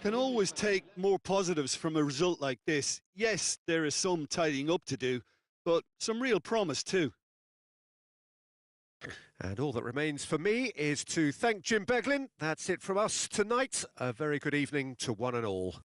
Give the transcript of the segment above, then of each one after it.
can always take more positives from a result like this. Yes, there is some tidying up to do, but some real promise too. And all that remains for me is to thank Jim Beglin. That's it from us tonight. A very good evening to one and all.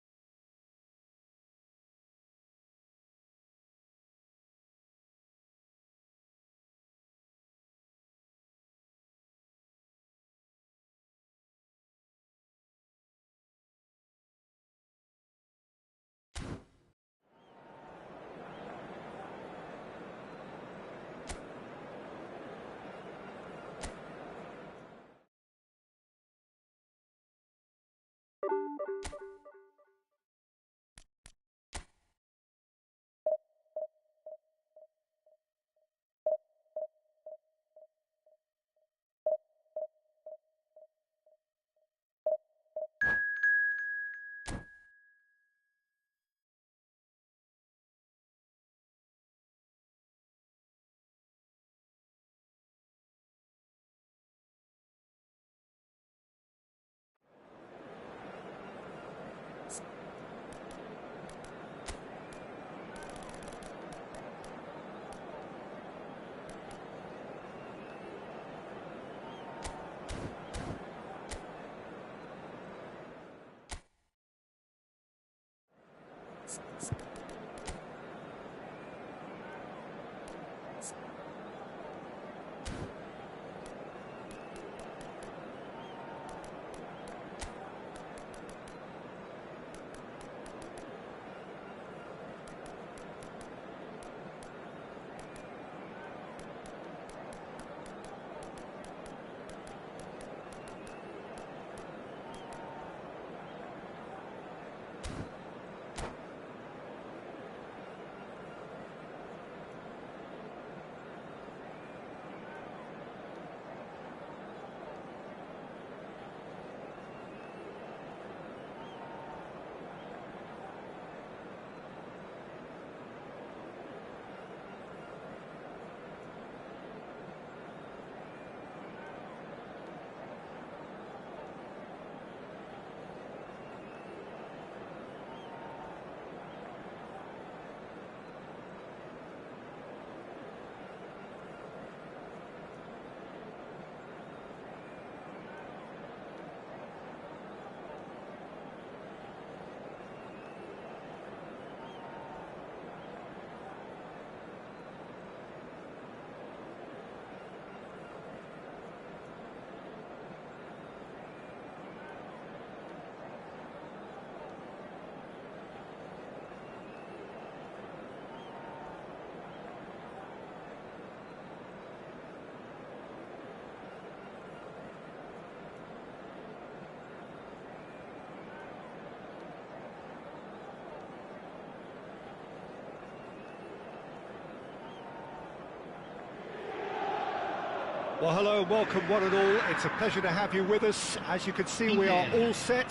Well, hello and welcome one and all. It's a pleasure to have you with us. As you can see, we are all set.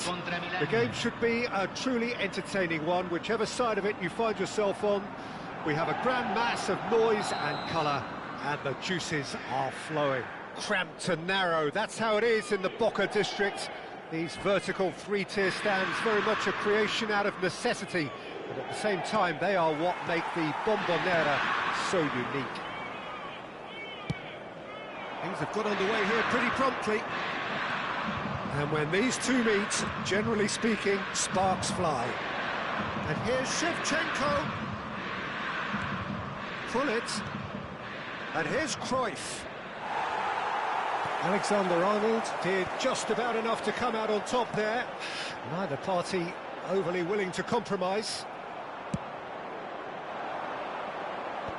The game should be a truly entertaining one, whichever side of it you find yourself on. We have a grand mass of noise and colour, and the juices are flowing. Cramped and narrow, that's how it is in the Boca district. These vertical three-tier stands, very much a creation out of necessity, but at the same time, they are what make the Bombonera so unique. Things have got underway here pretty promptly. And when these two meet, generally speaking, sparks fly. And here's Shevchenko. Krulitz. And here's Cruyff. Alexander-Arnold did just about enough to come out on top there. Neither party overly willing to compromise.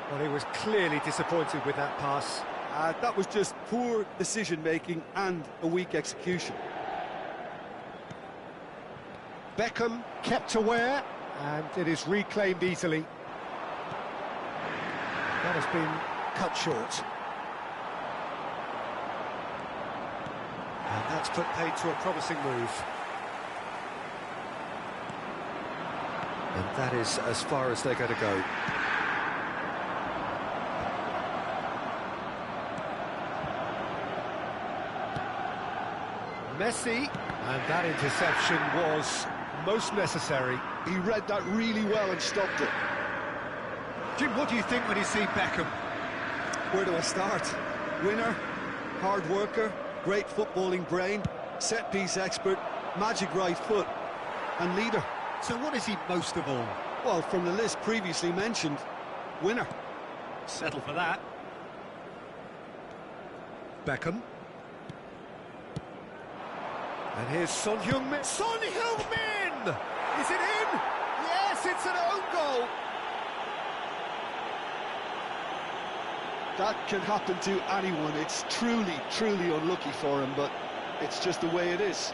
Well, he was clearly disappointed with that pass. That was just poor decision-making and a weak execution. Beckham kept aware, and it is reclaimed easily. That has been cut short. And that's put paid to a promising move. And that is as far as they're going to go. Messi, and that interception was most necessary. He read that really well and stopped it. Jim, what do you think when you see Beckham? Where do I start? Winner, hard worker, great footballing brain, set-piece expert, magic right foot, and leader. So what is he most of all? Well, from the list previously mentioned, winner. Settle for that. Beckham. And here's Son Heung-min. Son Heung-min! Is it in? Yes, it's an own goal. That can happen to anyone. It's truly, truly unlucky for him, but it's just the way it is.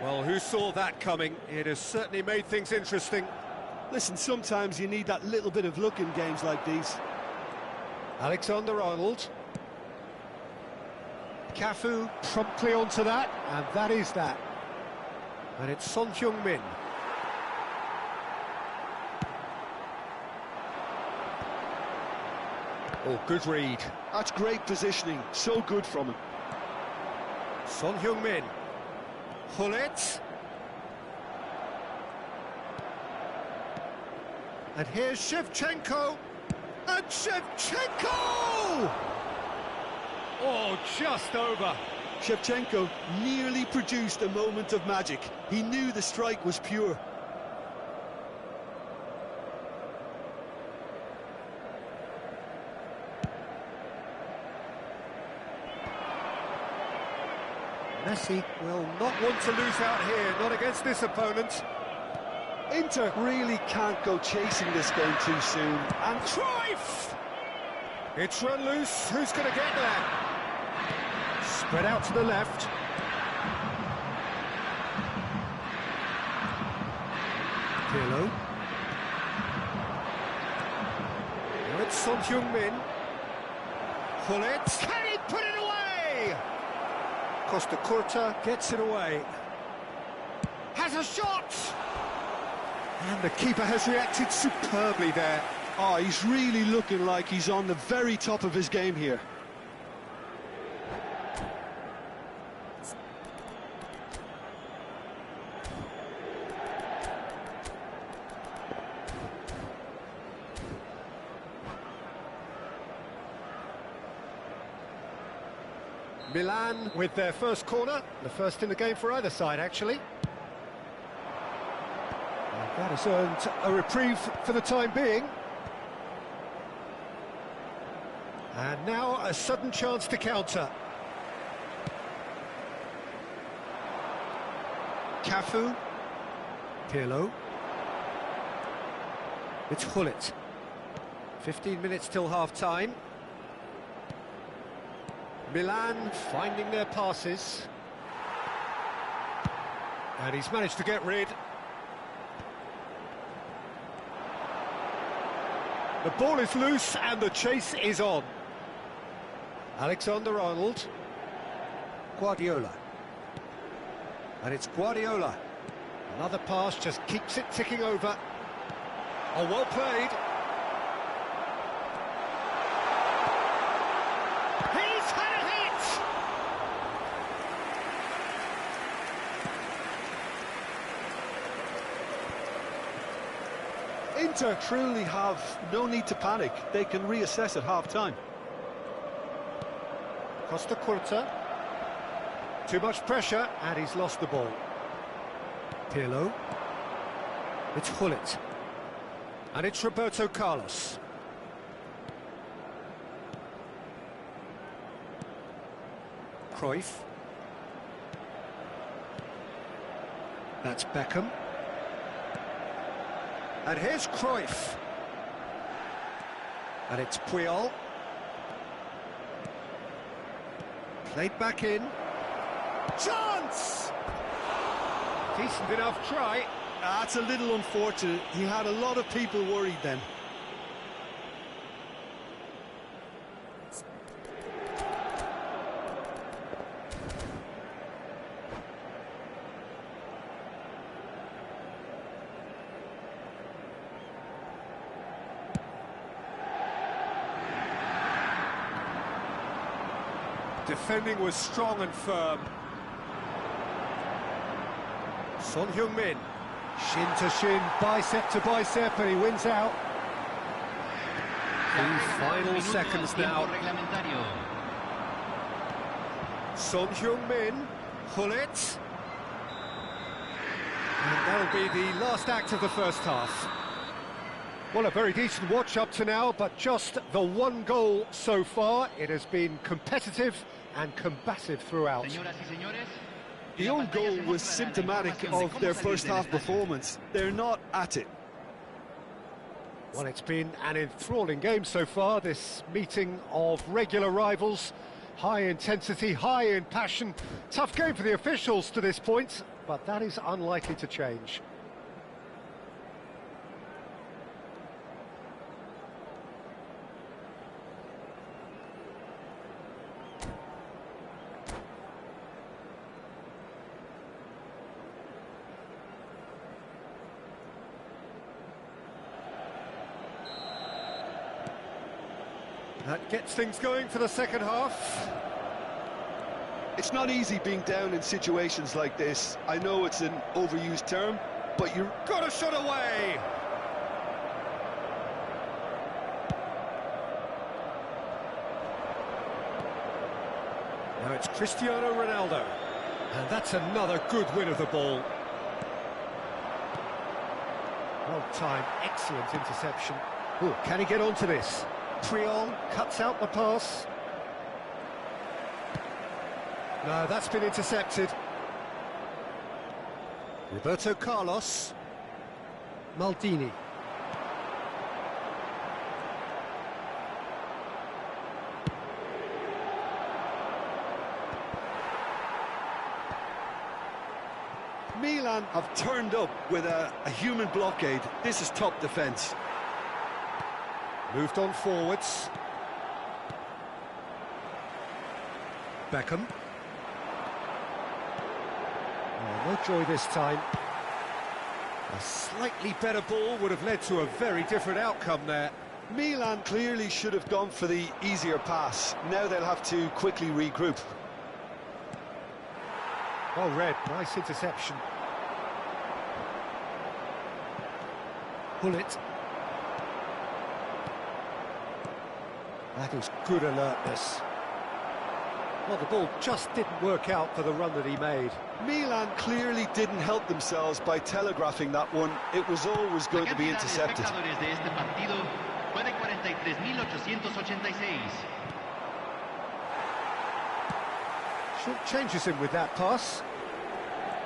Well, who saw that coming? It has certainly made things interesting. Listen, sometimes you need that little bit of luck in games like these. Alexander-Arnold. Cafu promptly onto that, and that is that. And it's Son Heung-min. Oh, good read. That's great positioning, so good from him. Son Heung-min. Hullet. And here's Shevchenko. And Shevchenko! Oh, just over. Shevchenko nearly produced a moment of magic. He knew the strike was pure. Messi will not want to lose out here, not against this opponent. Inter really can't go chasing this game too soon. And Cruyff! It's run loose, who's going to get there? Spread out to the left. Pirlo. Now it's Son Heung-min. Hullet. Can he put it away? Costa Curta gets it away. Has a shot! And the keeper has reacted superbly there. Oh, he's really looking like he's on the very top of his game here. Milan with their first corner, the first in the game for either side, actually. And that has earned a reprieve for the time being. And now a sudden chance to counter. Cafu. Pirlo. It's Hullet. 15 minutes till half-time. Milan finding their passes. And he's managed to get rid. The ball is loose and the chase is on. Alexander-Arnold. Guardiola. And it's Guardiola. Another pass just keeps it ticking over. Oh, well played. He's had a hit! Inter truly have no need to panic. They can reassess at half-time. Costa Curta. Too much pressure, and he's lost the ball. Pirlo. It's Hullet. And it's Roberto Carlos. Cruyff. That's Beckham. And here's Cruyff. And it's Puyol. Played back in. Chance! Decent enough try. That's a little unfortunate. He had a lot of people worried then. Defending was strong and firm. Son Heung-min, shin to shin, bicep to bicep, and he wins out. The final seconds now. Son Heung-min, Gullit. And that'll be the last act of the first half. Well, a very decent watch up to now, but just the one goal so far. It has been competitive and combative throughout. The own goal was symptomatic of their first half performance. They're not at it. Well, it's been an enthralling game so far, this meeting of regular rivals. High intensity, high in passion. Tough game for the officials to this point, but that is unlikely to change. That gets things going for the second half. It's not easy being down in situations like this. I know it's an overused term, but you've got to shut away. Now it's Cristiano Ronaldo. And that's another good win of the ball. Well timed, excellent interception. Ooh, can he get onto this? Puyol cuts out the pass. No, that's been intercepted. Roberto Carlos. Maldini. Milan have turned up with a human blockade. This is top defence. Moved on forwards. Beckham. Oh, no joy this time. A slightly better ball would have led to a very different outcome there. Milan clearly should have gone for the easier pass. Now they'll have to quickly regroup. Well read, nice interception. Gullit. That is good alertness. Well, the ball just didn't work out for the run that he made. Milan clearly didn't help themselves by telegraphing that one. It was always going to be intercepted. Short changes him with that pass.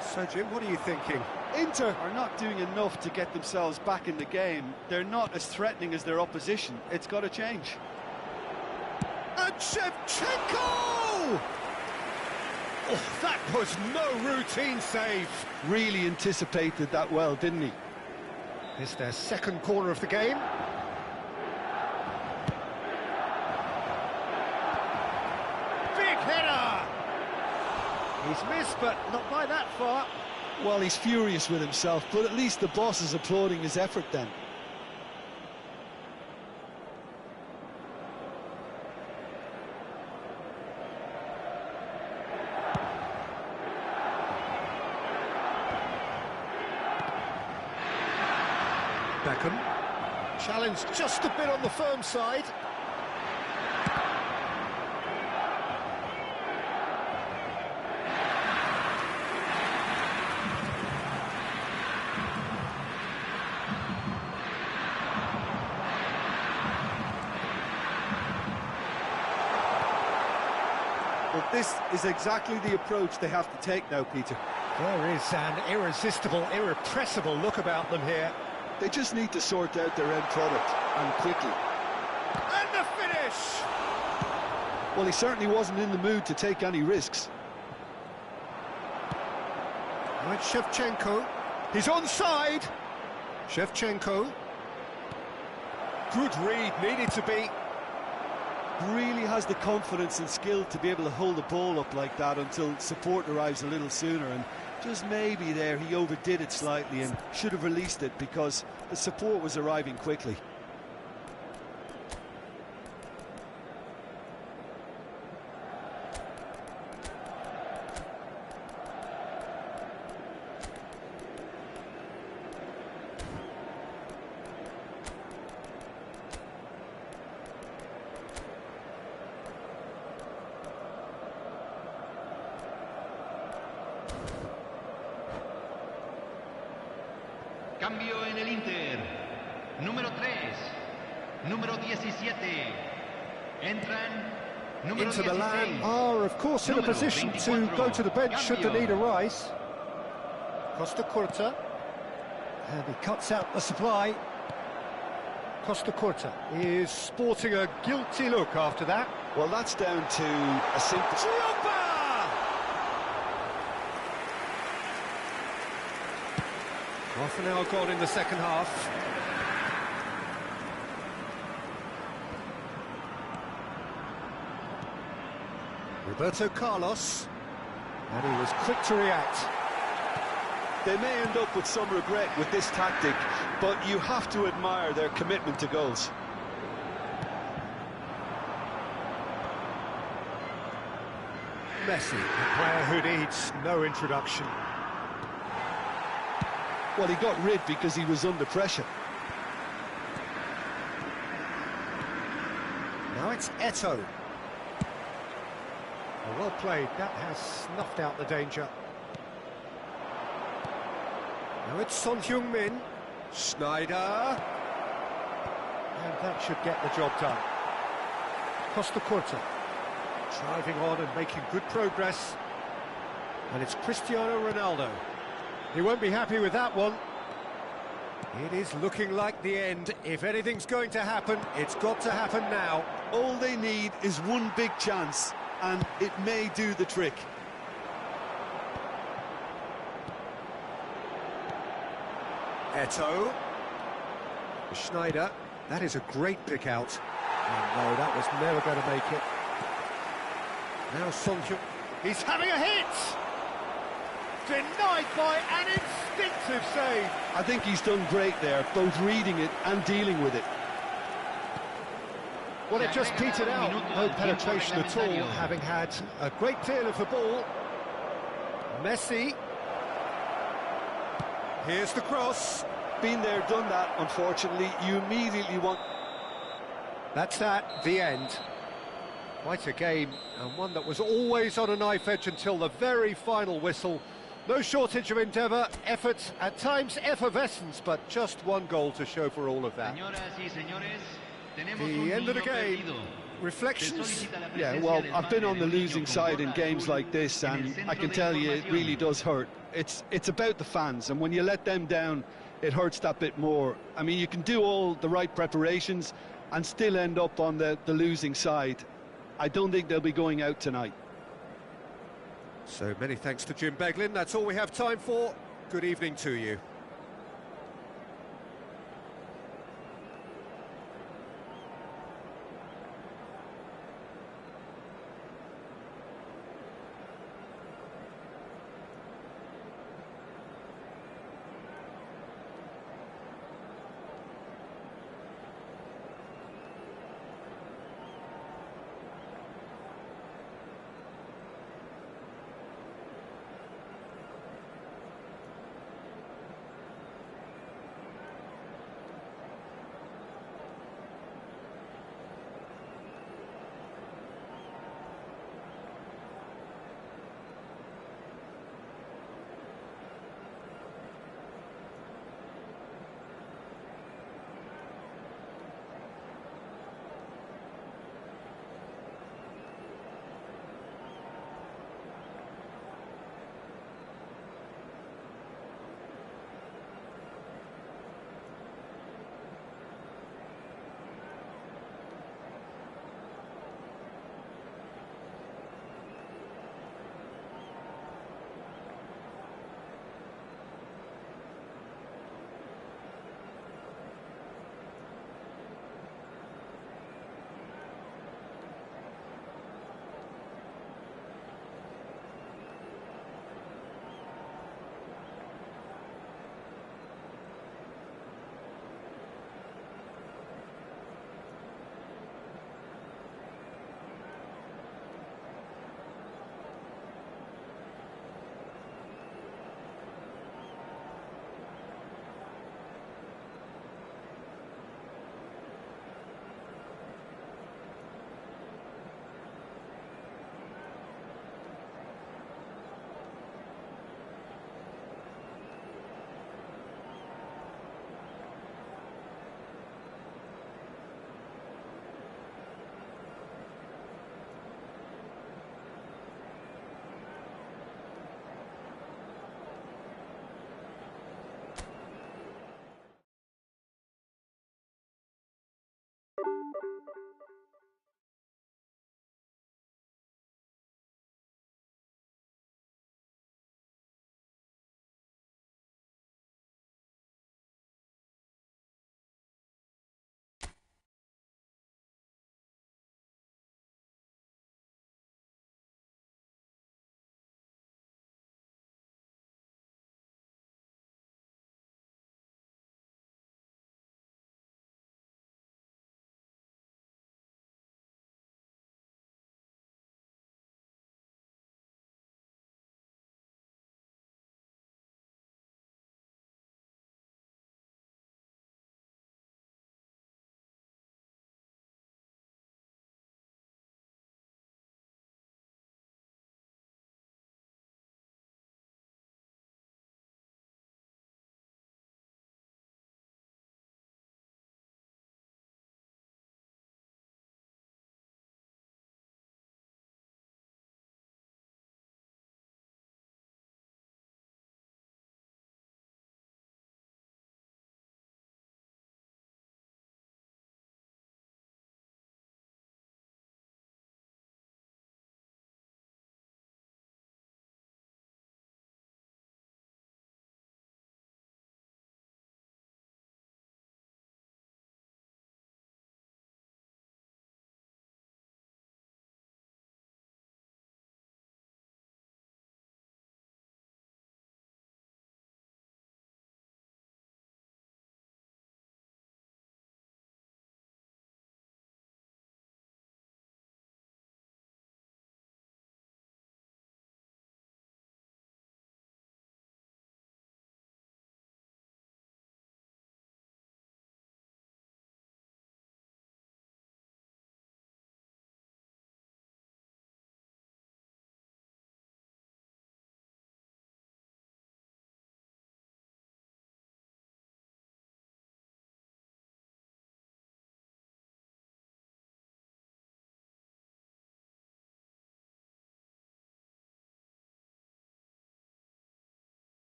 So, Jim, what are you thinking? Inter are not doing enough to get themselves back in the game. They're not as threatening as their opposition. It's got to change. And Shevchenko! Oh, that was no routine save. Really anticipated that well, didn't he? It's their second corner of the game. Big header! He's missed, but not by that far. Well, he's furious with himself, but at least the boss is applauding his effort then. Beckham. Challenged just a bit on the firm side. But this is exactly the approach they have to take now, Peter. There is an irresistible, irrepressible look about them here. They just need to sort out their end product, and quickly. And the finish! Well, he certainly wasn't in the mood to take any risks. Right, Shevchenko. He's onside. Shevchenko. Good read, needed to be. Really has the confidence and skill to be able to hold the ball up like that until support arrives a little sooner, and just maybe there he overdid it slightly and should have released it because the support was arriving quickly. Cambio en el Inter. Número 3. Número 17. Entran. Número Into the 16. land are, of course, in a position to go to the bench should the need arise. Costa Curta. And he cuts out the supply. Costa Curta is sporting a guilty look after that. Well, that's down to a simple... Chioppa! Half an hour gone in the second half. Roberto Carlos, and he was quick to react. They may end up with some regret with this tactic, but you have to admire their commitment to goals. Messi, a player who needs no introduction. Well, he got rid because he was under pressure. Now it's Eto'o. Well played, that has snuffed out the danger. Now it's Son Heung-min. Schneider. And that should get the job done. Costa Curta. Driving on and making good progress. And it's Cristiano Ronaldo. He won't be happy with that one. It is looking like the end. If anything's going to happen, it's got to happen now. All they need is one big chance, and it may do the trick. Eto'o. Schneider. That is a great pick out. Oh, no, that was never going to make it. Now Son Heung. He's having a hit! Denied by an instinctive save. I think he's done great there, both reading it and dealing with it. Well, it just petered out. No penetration at all, having had a great deal of the ball. Messi. Here's the cross. Been there, done that, unfortunately. You immediately want... That's that, the end. Quite a game, and one that was always on a knife edge until the very final whistle. No shortage of endeavour, effort, at times effervescence, but just one goal to show for all of that. The end of the game. Reflections? Yeah, well, I've been on the losing side in games like this, and I can tell you it really does hurt. It's about the fans, and when you let them down, it hurts that bit more. I mean, you can do all the right preparations and still end up on the losing side. I don't think they'll be going out tonight. So many thanks to Jim Beglin. That's all we have time for. Good evening to you.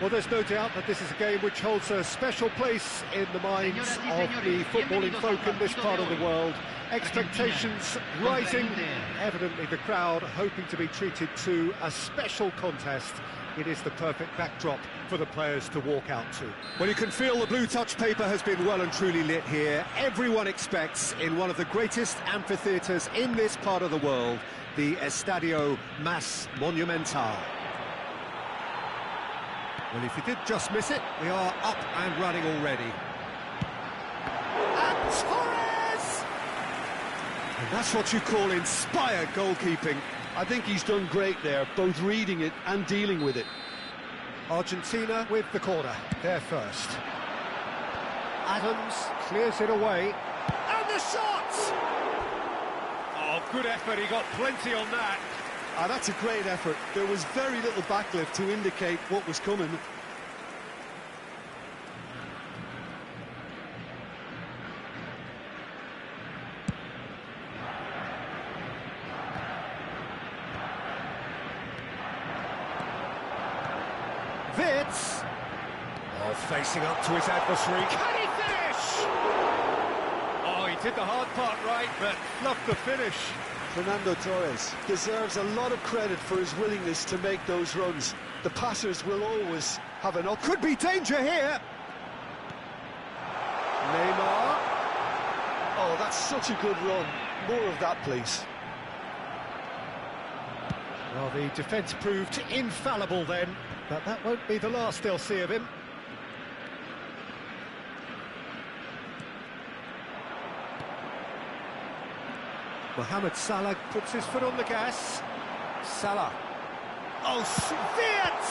Well, there's no doubt that this is a game which holds a special place in the minds of the footballing folk in this part of the world. Expectations rising, evidently the crowd hoping to be treated to a special contest. It is the perfect backdrop for the players to walk out to. Well, you can feel the blue touch paper has been well and truly lit here. Everyone expects, in one of the greatest amphitheatres in this part of the world, the Estadio Mas Monumental. Well, if you did just miss it, we are up and running already. And Torres! And that's what you call inspired goalkeeping. I think he's done great there, both reading it and dealing with it. Argentina with the corner, there first. Adams clears it away. And the shot! Oh, good effort, he got plenty on that. That's a great effort. There was very little backlift to indicate what was coming. Wits! Oh, facing up to his adversary. Can he finish? Oh, he did the hard part right, but fluffed the finish. Fernando Torres deserves a lot of credit for his willingness to make those runs. The passers will always have an up. Could be danger here. Neymar. Oh, that's such a good run. More of that, please. Well, the defence proved infallible then, but that won't be the last they'll see of him. Mohamed Salah puts his foot on the gas. Salah. Oh, Wirtz!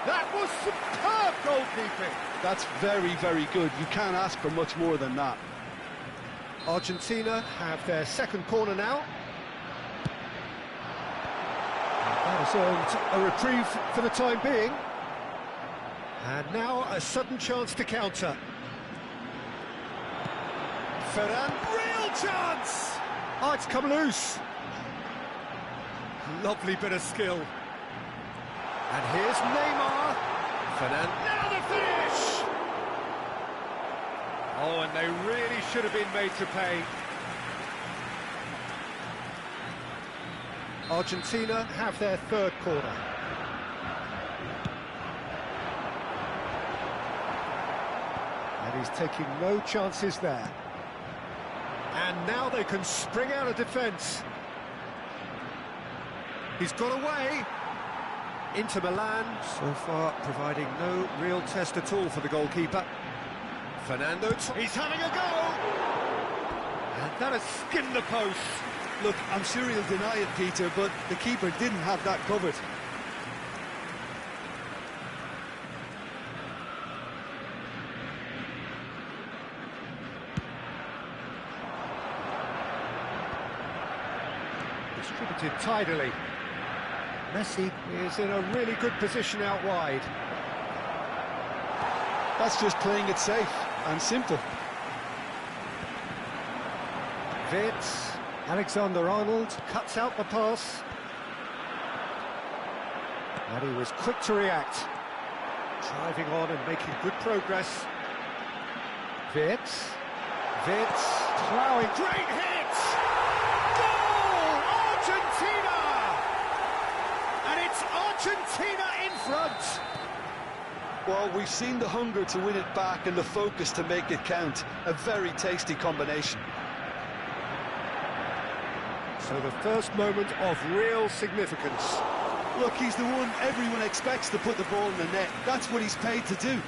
That was superb goalkeeping. That's very, very good. You can't ask for much more than that. Argentina have their second corner now. That has earned a reprieve for the time being. And now a sudden chance to counter. Ferran. Chance! Oh, it's come loose. Lovely bit of skill. And here's Neymar. Fernando. Now the finish! Oh, and they really should have been made to pay. Argentina have their third corner. And he's taking no chances there. And now they can spring out of defence. He's got away. Inter Milan, so far providing no real test at all for the goalkeeper. Fernando, he's having a go! And that has skinned the post. Look, I'm sure he'll deny it, Peter, but the keeper didn't have that covered. Distributed tidily. Messi is in a really good position out wide. That's just playing it safe and simple. Wirtz, Alexander-Arnold cuts out the pass. And he was quick to react. Driving on and making good progress. Wirtz, ploughing, great hit! Goal! Argentina! And it's Argentina in front! Well, we've seen the hunger to win it back and the focus to make it count. A very tasty combination. So the first moment of real significance. Look, he's the one everyone expects to put the ball in the net. That's what he's paid to do.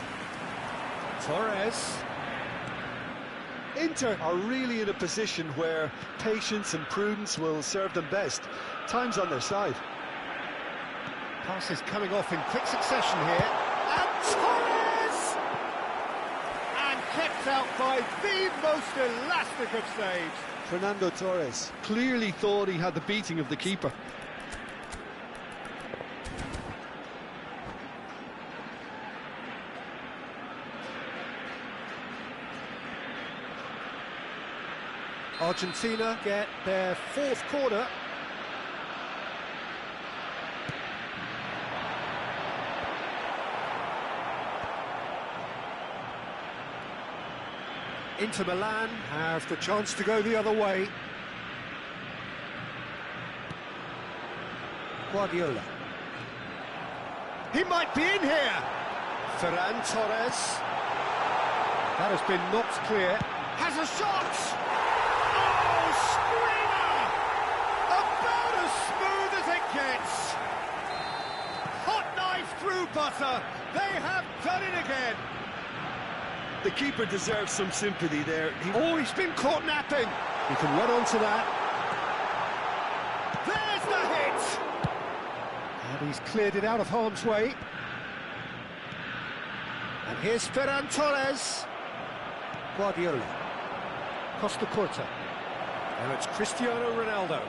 Torres. Inter are really in a position where patience and prudence will serve them best. Time's on their side. Passes coming off in quick succession here. And Torres! And kept out by the most elastic of saves. Fernando Torres clearly thought he had the beating of the keeper. Argentina get their fourth corner. Inter Milan have the chance to go the other way. Guardiola. He might be in here. Ferran Torres. That has been knocked clear. Has a shot! Oh, screamer! About as smooth as it gets. Hot knife through butter. They have done it again. The keeper deserves some sympathy there. He's been caught napping. He can run onto that. There's the hit! And he's cleared it out of harm's way. And here's Ferran Torres. Guardiola. Costa Curta. Now it's Cristiano Ronaldo.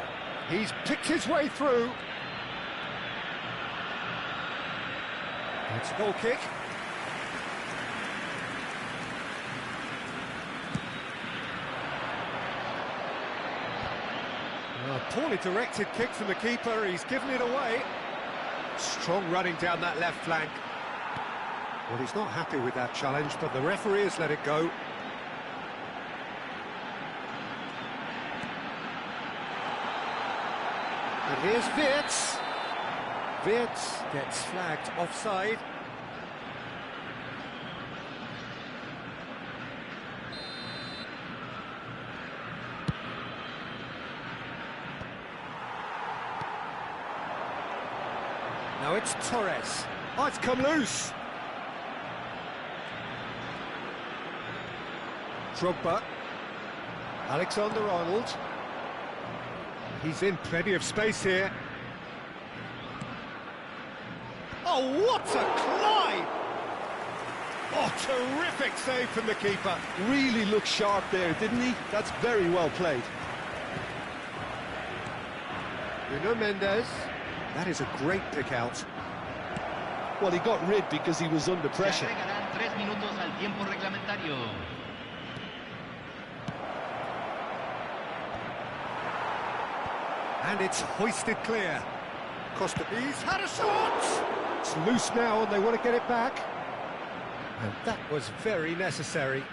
He's picked his way through. It's a goal kick. A poorly directed kick from the keeper, he's given it away. Strong running down that left flank. Well, he's not happy with that challenge, but the referee has let it go. And here's Wirtz. Wirtz gets flagged offside. Now it's Torres. Oh, it's come loose. Drogba. Alexander-Arnold. He's in plenty of space here. Oh, what a climb! Oh, terrific save from the keeper. Really looked sharp there, didn't he? That's very well played. Nuno Mendes. That is a great pick out. Well, he got rid because he was under pressure. And it's hoisted clear. Costa, he's had a shot! It's loose now and they want to get it back. And that was very necessary.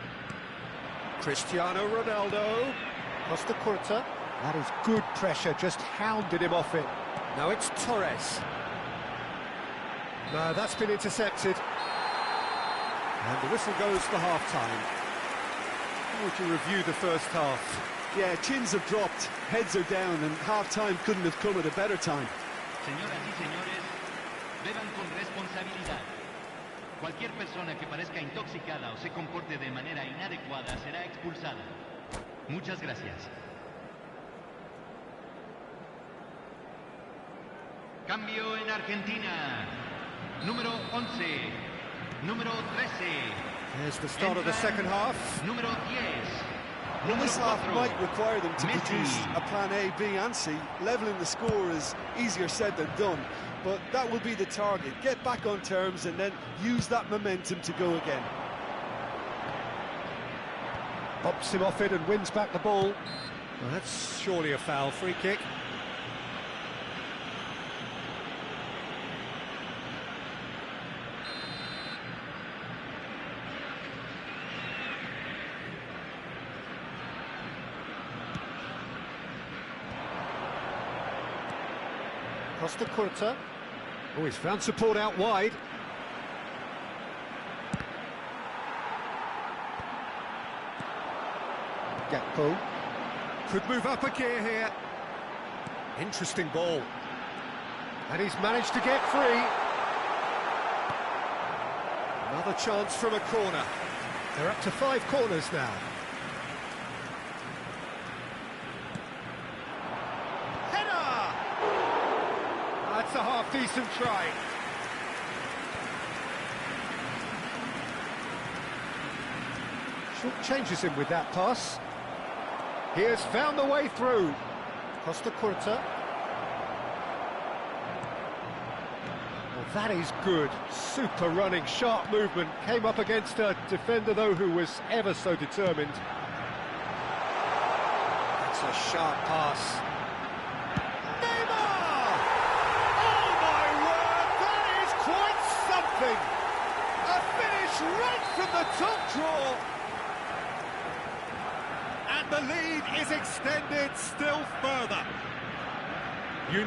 Cristiano Ronaldo. Costa Curta. That is good pressure, just hounded him off it. Now it's Torres. No, that's been intercepted. And the whistle goes for half-time. How would you review the first half? Yeah, chins have dropped, heads are down, and half-time couldn't have come at a better time. Señoras y señores, beban con responsabilidad. Cualquier persona que parezca intoxicada o se comporte de manera inadecuada será expulsada. Muchas gracias. Cambio en Argentina. Número 11. Número 13. There's the start of the second half. Número 10. Well, this half might require them to produce a plan A, B and C. Levelling the score is easier said than done, but that will be the target. Get back on terms and then use that momentum to go again. Pops him off it and wins back the ball. Well, that's surely a foul. Free kick. Costa Curta. Oh, he's found support out wide. Gakpo. Could move up a gear here. Interesting ball. And he's managed to get free. Another chance from a corner. They're up to 5 corners now. Header! That's a half-decent try. Short changes him with that pass. He has found the way through. Costa Curta. Well, that is good. Super running, sharp movement. Came up against a defender, though, who was ever so determined. That's a sharp pass. Neymar! Oh, my word, that is quite something! A finish right from the top draw. And the lead is extended still further. You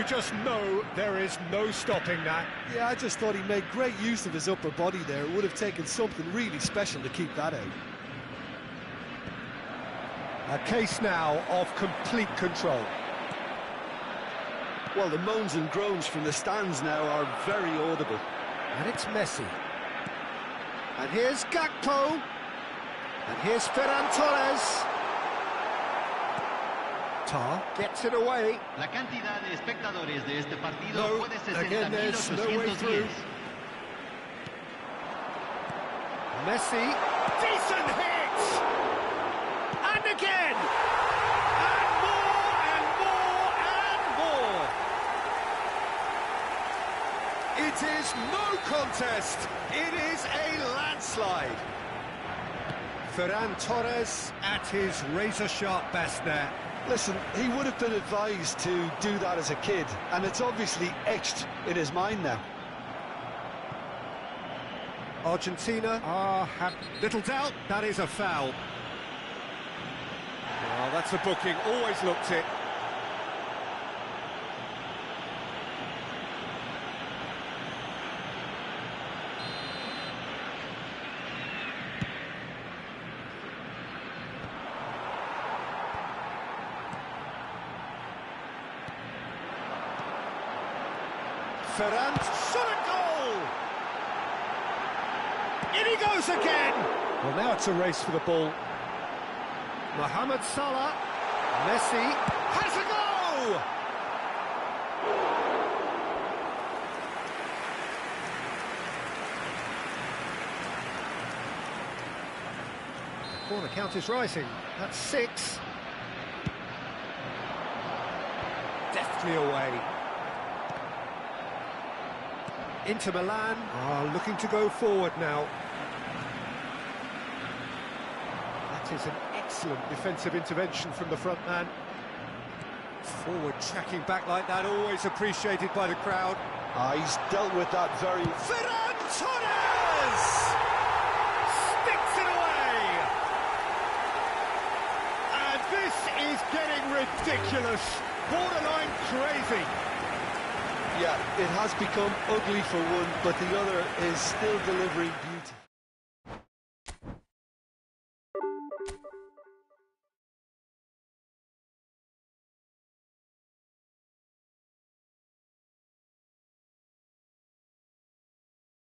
just know there is no stopping that. Yeah, I just thought he made great use of his upper body there. It would have taken something really special to keep that out. A case now of complete control. Well, the moans and groans from the stands now are very audible. And it's Messi. And here's Gakpo. And here's Ferran Torres. Tar gets it away. La cantidad de espectadores de este partido No, fue de again there's no way through. 60.810. Messi, decent hit! And again! And more, and more, and more! It is no contest, it is a landslide. Ferran Torres at his razor-sharp best there. Listen, he would have been advised to do that as a kid, and it's obviously etched in his mind now. Argentina have little doubt that is a foul. Well, that's a booking, always looked it. Ferran, shot a goal! In he goes again! Well, now it's a race for the ball. Mohamed Salah, Messi, has a go! Corner count is rising. That's 6. Deftly away. Inter Milan are looking to go forward now. That is an excellent defensive intervention from the front man. Forward tracking back like that, always appreciated by the crowd. He's dealt with that very... Ferran Torres! Sticks it away! And this is getting ridiculous, borderline crazy. Yeah, it has become ugly for one, but the other is still delivering beauty.